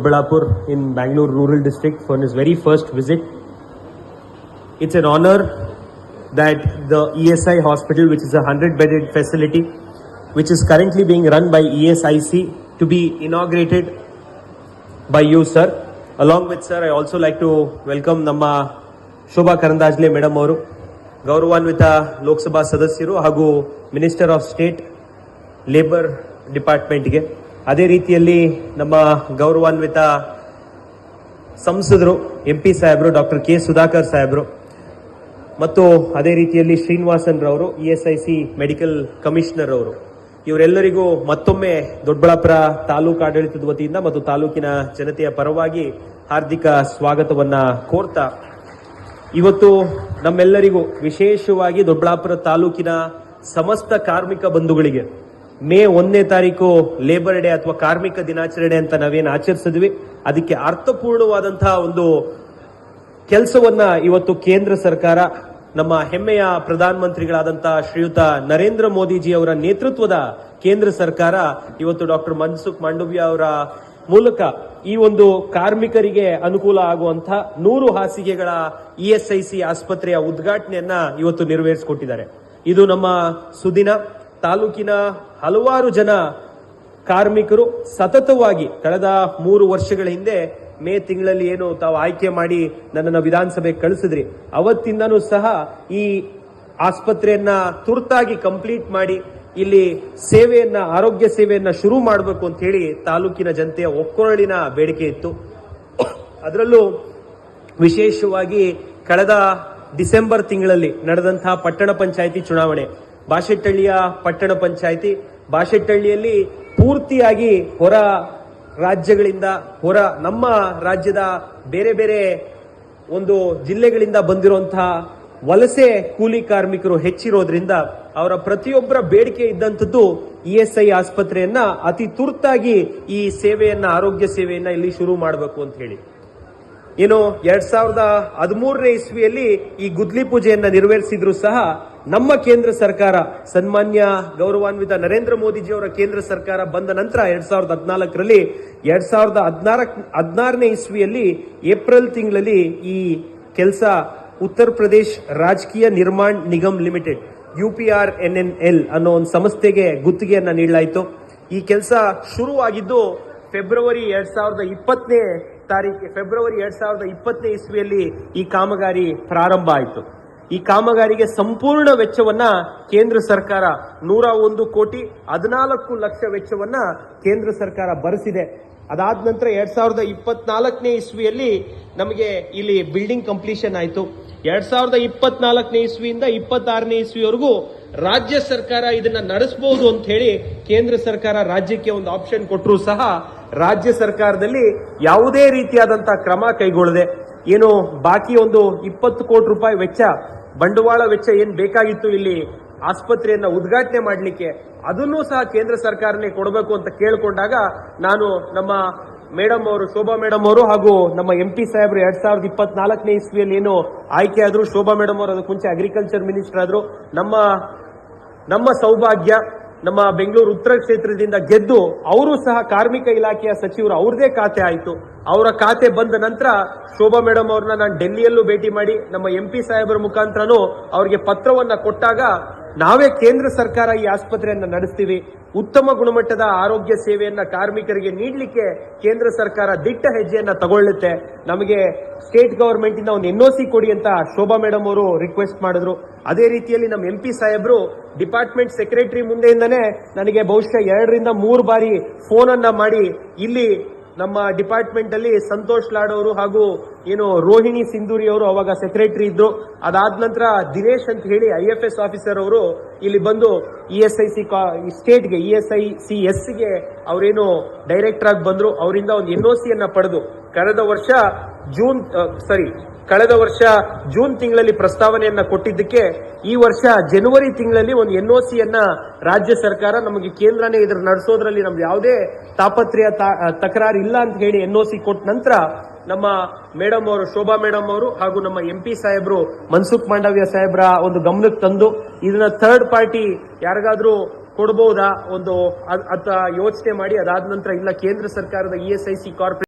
Dodballapur in Bangalore rural district for his very first visit. It's an honor that the ESI hospital, which is a 100-bedded facility, which is currently being run by ESIC, to be inaugurated by you, sir. Along with sir, I also like to welcome Namma Shobha Karandajle Madam ಅವರು ಗೌರವಾನ್ವಿತ ಲೋಕಸಭಾ ಸದಸ್ಯರು ಹಾಗೂ minister of state labour ಡಿಪಾರ್ಟ್ಮೆಂಟ್ಗೆ, ಅದೇ ರೀತಿಯಲ್ಲಿ ನಮ್ಮ ಗೌರವಾನ್ವಿತ ಸಂಸದರು MP ಸಾಹೇಬರು ಡಾಕ್ಟರ್ ಕೆ ಸುಧಾಕರ್ ಸಾಹೇಬರು ಮತ್ತು ಅದೇ ರೀತಿಯಲ್ಲಿ ಶ್ರೀನಿವಾಸನ್ ರವರು ESIC ಮೆಡಿಕಲ್ ಕಮಿಷನರ್ ಅವರು, ಇವರೆಲ್ಲರಿಗೂ ಮತ್ತೊಮ್ಮೆ ದೊಡ್ಡಬಳ್ಳಾಪುರ ತಾಲೂಕು ಆಡಳಿತದ ವತಿಯಿಂದ ಮತ್ತು ತಾಲೂಕಿನ ಜನತೆಯ ಪರವಾಗಿ ಹಾರ್ದಿಕ ಸ್ವಾಗತವನ್ನ ಕೋರ್ತಾ, ಇವತ್ತು ನಮ್ಮೆಲ್ಲರಿಗೂ ವಿಶೇಷವಾಗಿ ದೊಡ್ಡಬಳ್ಳಾಪುರ ತಾಲೂಕಿನ ಸಮಸ್ತ ಕಾರ್ಮಿಕ ಬಂಧುಗಳಿಗೆ ಮೇ 1ನೇ ತಾರೀಕು ಲೇಬರ್ ಡೇ ಅಥವಾ ಕಾರ್ಮಿಕ ದಿನಾಚರಣೆ ಅಂತ ನಾವೇನು ಆಚರಿಸಿದ್ವಿ, ಅದಕ್ಕೆ ಅರ್ಥಪೂರ್ಣವಾದಂತಹ ಒಂದು ಕೆಲಸವನ್ನ ಇವತ್ತು ಕೇಂದ್ರ ಸರ್ಕಾರ, ನಮ್ಮ ಹೆಮ್ಮೆಯ ಪ್ರಧಾನಮಂತ್ರಿಗಳಾದಂತಹ ಶ್ರೀಯುತ ನರೇಂದ್ರ ಮೋದಿಜಿ ಅವರ ನೇತೃತ್ವದ ಕೇಂದ್ರ ಸರ್ಕಾರ ಇವತ್ತು ಡಾಕ್ಟರ್ ಮನ್ಸುಖ್ ಮಾಂಡವ್ಯ ಅವರ ಮೂಲಕ ಈ ಒಂದು ಕಾರ್ಮಿಕರಿಗೆ ಅನುಕೂಲ ಆಗುವಂತಹ 100 ಹಾಸಿಗೆಗಳ ESIC ಆಸ್ಪತ್ರೆಯ ಉದ್ಘಾಟನೆಯನ್ನ ಇವತ್ತು ನೆರವೇರಿಸಿಕೊಟ್ಟಿದ್ದಾರೆ. ಇದು ನಮ್ಮ ಸುದಿನ. ತಾಲೂಕಿನ ಹಲವಾರು ಜನ ಕಾರ್ಮಿಕರು ಸತತವಾಗಿ ಕಳೆದ 3 ವರ್ಷಗಳ ಹಿಂದೆ ಮೇ ತಿಂಗಳಲ್ಲಿ ಏನು ತಾವು ಆಯ್ಕೆ ಮಾಡಿ ನನ್ನನ್ನು ವಿಧಾನಸಭೆಗೆ ಕಳಿಸಿದ್ರಿ, ಅವತ್ತಿಂದನೂ ಸಹ ಈ ಆಸ್ಪತ್ರೆಯನ್ನ ತುರ್ತಾಗಿ ಕಂಪ್ಲೀಟ್ ಮಾಡಿ ಇಲ್ಲಿ ಸೇವೆಯನ್ನ, ಆರೋಗ್ಯ ಸೇವೆಯನ್ನ ಶುರು ಮಾಡಬೇಕು ಅಂತ ಹೇಳಿ ತಾಲೂಕಿನ ಜನತೆಯ ಒಕ್ಕೊರಳಿನ ಬೇಡಿಕೆ ಇತ್ತು. ಅದರಲ್ಲೂ ವಿಶೇಷವಾಗಿ ಕಳೆದ ಡಿಸೆಂಬರ್ ತಿಂಗಳಲ್ಲಿ ನಡೆದಂತಹ ಪಟ್ಟಣ ಪಂಚಾಯಿತಿ ಚುನಾವಣೆ, ಬಾಶೆಟ್ಟಹಳ್ಳಿಯ ಪಟ್ಟಣ ಪಂಚಾಯಿತಿ, ಬಾಶೆಟ್ಟಹಳ್ಳಿಯಲ್ಲಿ ಪೂರ್ತಿಯಾಗಿ ಹೊರ ರಾಜ್ಯಗಳಿಂದ, ನಮ್ಮ ರಾಜ್ಯದ ಬೇರೆ ಬೇರೆ ಒಂದು ಜಿಲ್ಲೆಗಳಿಂದ ಬಂದಿರುವಂತಹ ವಲಸೆ ಕೂಲಿ ಕಾರ್ಮಿಕರು ಹೆಚ್ಚಿರೋದ್ರಿಂದ ಅವರ ಪ್ರತಿಯೊಬ್ಬರ ಬೇಡಿಕೆ ಇದ್ದಂಥದ್ದು ESI ಆಸ್ಪತ್ರೆಯನ್ನ ಅತಿ ತುರ್ತಾಗಿ ಈ ಸೇವೆಯನ್ನ, ಆರೋಗ್ಯ ಸೇವೆಯನ್ನ ಇಲ್ಲಿ ಶುರು ಮಾಡಬೇಕು ಅಂತ ಹೇಳಿ ಏನು 2013ನೇ ಇಸ್ವಿಯಲ್ಲಿ ಈ ಗುದ್ಲಿ ಪೂಜೆಯನ್ನ ನೆರವೇರಿಸಿದ್ರು ಸಹ ನಮ್ಮ ಕೇಂದ್ರ ಸರ್ಕಾರ, ಸನ್ಮಾನ್ಯ ಗೌರವಾನ್ವಿತ ನರೇಂದ್ರ ಮೋದಿಜಿ ಅವರ ಕೇಂದ್ರ ಸರ್ಕಾರ ಬಂದ ನಂತರ 2014ರಲ್ಲಿ 2016ನೇ ಇಸ್ವಿಯಲ್ಲಿ ಏಪ್ರಿಲ್ ತಿಂಗಳಲ್ಲಿ ಈ ಕೆಲಸ ಉತ್ತರ ಪ್ರದೇಶ್ ರಾಜಕೀಯ ನಿರ್ಮಾಣ್ ನಿಗಮ್ ಲಿಮಿಟೆಡ್ UPRNNL ಅನ್ನೋ ಒಂದು ಸಂಸ್ಥೆಗೆ ಗುತ್ತಿಗೆಯನ್ನ ನೀಡಲಾಯಿತು. ಈ ಕೆಲಸ ಶುರುವಾಗಿದ್ದು ಫೆಬ್ರವರಿ 2020ನೇ ಇಸ್ವಿಯಲ್ಲಿ ಈ ಕಾಮಗಾರಿ ಪ್ರಾರಂಭ ಆಯಿತು. ಈ ಕಾಮಗಾರಿಗೆ ಸಂಪೂರ್ಣ ವೆಚ್ಚವನ್ನ ಕೇಂದ್ರ ಸರ್ಕಾರ 101 ಕೋಟಿ 14 ಲಕ್ಷ ವೆಚ್ಚವನ್ನ ಕೇಂದ್ರ ಸರ್ಕಾರ ಭರಿಸಿದೆ. ಅದಾದ ನಂತರ 2024ನೇ ಇಸ್ವಿಯಲ್ಲಿ ನಮಗೆ ಇಲ್ಲಿ ಬಿಲ್ಡಿಂಗ್ ಕಂಪ್ಲೀಷನ್ ಆಯಿತು. 2024ನೇ ಇಸ್ವಿಯಿಂದ 26ನೇ ಇಸ್ವಿವರೆಗೂ ರಾಜ್ಯ ಸರ್ಕಾರ ಇದನ್ನ ನಡೆಸಬಹುದು ಅಂತ ಹೇಳಿ ಕೇಂದ್ರ ಸರ್ಕಾರ ರಾಜ್ಯಕ್ಕೆ ಒಂದು ಆಪ್ಷನ್ ಕೊಟ್ಟರು ಸಹ ರಾಜ್ಯ ಸರ್ಕಾರದಲ್ಲಿ ಯಾವುದೇ ರೀತಿಯಾದಂತಹ ಕ್ರಮ ಕೈಗೊಳ್ಳದೆ, ಏನು ಬಾಕಿ ಒಂದು 20 ಕೋಟಿ ರೂಪಾಯಿ ವೆಚ್ಚ, ಬಂಡವಾಳ ವೆಚ್ಚ ಏನ್ ಬೇಕಾಗಿತ್ತು ಇಲ್ಲಿ ಆಸ್ಪತ್ರೆಯನ್ನ ಉದ್ಘಾಟನೆ ಮಾಡಲಿಕ್ಕೆ, ಅದನ್ನೂ ಸಹ ಕೇಂದ್ರ ಸರ್ಕಾರನೇ ಕೊಡಬೇಕು ಅಂತ ಕೇಳಿಕೊಂಡಾಗ ನಾನು ನಮ್ಮ ಮೇಡಮ್ ಅವರು, ಶೋಭಾ ಮೇಡಮ್ ಅವರು ಹಾಗೂ ನಮ್ಮ MP ಸಾಹೇಬರು 2024ನೇ ಇಸ್ವಿಯಲ್ಲಿ ಏನು ಆಯ್ಕೆ ಆದ್ರು, ಶೋಭಾ ಮೇಡಮ್ ಅವರು ಅದಕ್ಕೆ ಮುಂಚೆ ಅಗ್ರಿಕಲ್ಚರ್ ಮಿನಿಸ್ಟರ್ ಆದ್ರು, ನಮ್ಮ ಸೌಭಾಗ್ಯ ನಮ್ಮ ಬೆಂಗಳೂರು ಉತ್ತರ ಕ್ಷೇತ್ರದಿಂದ ಗೆದ್ದು ಅವರು ಸಹ ಕಾರ್ಮಿಕ ಇಲಾಖೆಯ ಸಚಿವರು, ಅವ್ರದೇ ಖಾತೆ ಆಯಿತು. ಅವರ ಖಾತೆ ಬಂದ ನಂತರ ಶೋಭಾ ಮೇಡಮ್ ಅವ್ರನ್ನ ನಾನು ಡೆಲ್ಲಿಯಲ್ಲೂ ಭೇಟಿ ಮಾಡಿ ನಮ್ಮ MP ಸಾಹೇಬರ ಮುಖಾಂತರನೂ ಅವರಿಗೆ ಪತ್ರವನ್ನ ಕೊಟ್ಟಾಗ, ನಾವೇ ಕೇಂದ್ರ ಸರ್ಕಾರ ಈ ಆಸ್ಪತ್ರೆಯನ್ನ ನಡೆಸ್ತೀವಿ, ಉತ್ತಮ ಗುಣಮಟ್ಟದ ಆರೋಗ್ಯ ಸೇವೆಯನ್ನ ಕಾರ್ಮಿಕರಿಗೆ ನೀಡಲಿಕ್ಕೆ ಕೇಂದ್ರ ಸರ್ಕಾರ ದಿಟ್ಟ ಹೆಜ್ಜೆಯನ್ನ ತಗೊಳ್ಳುತ್ತೆ, ನಮಗೆ ಸ್ಟೇಟ್ ಗವರ್ಮೆಂಟ್ ಇಂದ ಒಂದು NOC ಕೊಡಿ ಅಂತ ಶೋಭಾ ಮೇಡಮ್ ಅವರು ರಿಕ್ವೆಸ್ಟ್ ಮಾಡಿದ್ರು. ಅದೇ ರೀತಿಯಲ್ಲಿ ನಮ್ಮ MP ಸಾಹೇಬರು ಡಿಪಾರ್ಟ್ಮೆಂಟ್ ಸೆಕ್ರೆಟರಿ ಮುಂದೆಯಿಂದನೇ ನನಗೆ ಬಹುಶಃ 2 ರಿಂದ 3 ಬಾರಿ ಫೋನ್ ಅನ್ನ ಮಾಡಿ, ಇಲ್ಲಿ ನಮ್ಮ ಡಿಪಾರ್ಟ್ಮೆಂಟ್ ಅಲ್ಲಿ ಸಂತೋಷ್ ಲಾಡ್ ಅವರು ಹಾಗೂ ಏನು ರೋಹಿಣಿ ಸಿಂಧೂರಿ ಅವರು ಅವಾಗ ಸೆಕ್ರೆಟರಿ ಇದ್ರು, ಅದಾದ ನಂತರ ದಿನೇಶ್ ಅಂತ ಹೇಳಿ IFS ಆಫೀಸರ್ ಅವರು ಇಲ್ಲಿ ಬಂದು ESIC ಸ್ಟೇಟ್ಗೆ ESICSಗೆ ಅವರೇನು ಡೈರೆಕ್ಟರ್ ಆಗಿ ಬಂದ್ರು. ಅವರಿಂದ ಒಂದು NOC ಯನ್ನ ಪಡೆದು ಕಳೆದ ವರ್ಷ ಜೂನ್ ತಿಂಗಳಲ್ಲಿ ಪ್ರಸ್ತಾವನೆಯನ್ನ ಕೊಟ್ಟಿದ್ದಕ್ಕೆ ಈ ವರ್ಷ ಜನವರಿ ತಿಂಗಳಲ್ಲಿ ಒಂದು NOC ಯನ್ನ ರಾಜ್ಯ ಸರ್ಕಾರ ನಮಗೆ, ಕೇಂದ್ರನೇ ಇದರ ನಡೆಸೋದ್ರಲ್ಲಿ ನಮ್ಗೆ ಯಾವುದೇ ತಾಪತ್ರೆಯ ತಕರಾರು ಇಲ್ಲ ಅಂತ ಹೇಳಿ NOC ಕೊಟ್ಟ ನಂತರ ನಮ್ಮ ಮೇಡಮ್ ಅವರು, ಶೋಭಾ ಮೇಡಮ್ ಅವರು ಹಾಗೂ ನಮ್ಮ MP ಸಾಹೇಬರು ಮನ್ಸುಖ್ ಮಾಂಡವ್ಯ ಸಾಹೇಬ್ರ ಒಂದು ಗಮನಕ್ಕೆ ತಂದು ಇದನ್ನ ಥರ್ಡ್ ಪಾರ್ಟಿ ಯಾರಿಗಾದ್ರೂ ಕೊಡಬಹುದಾ ಒಂದು ಯೋಚನೆ ಮಾಡಿ, ಅದಾದ ನಂತರ ಇಲ್ಲ ಕೇಂದ್ರ ಸರ್ಕಾರದ ESIC ಕಾರ್ಪೊರೇಷನ್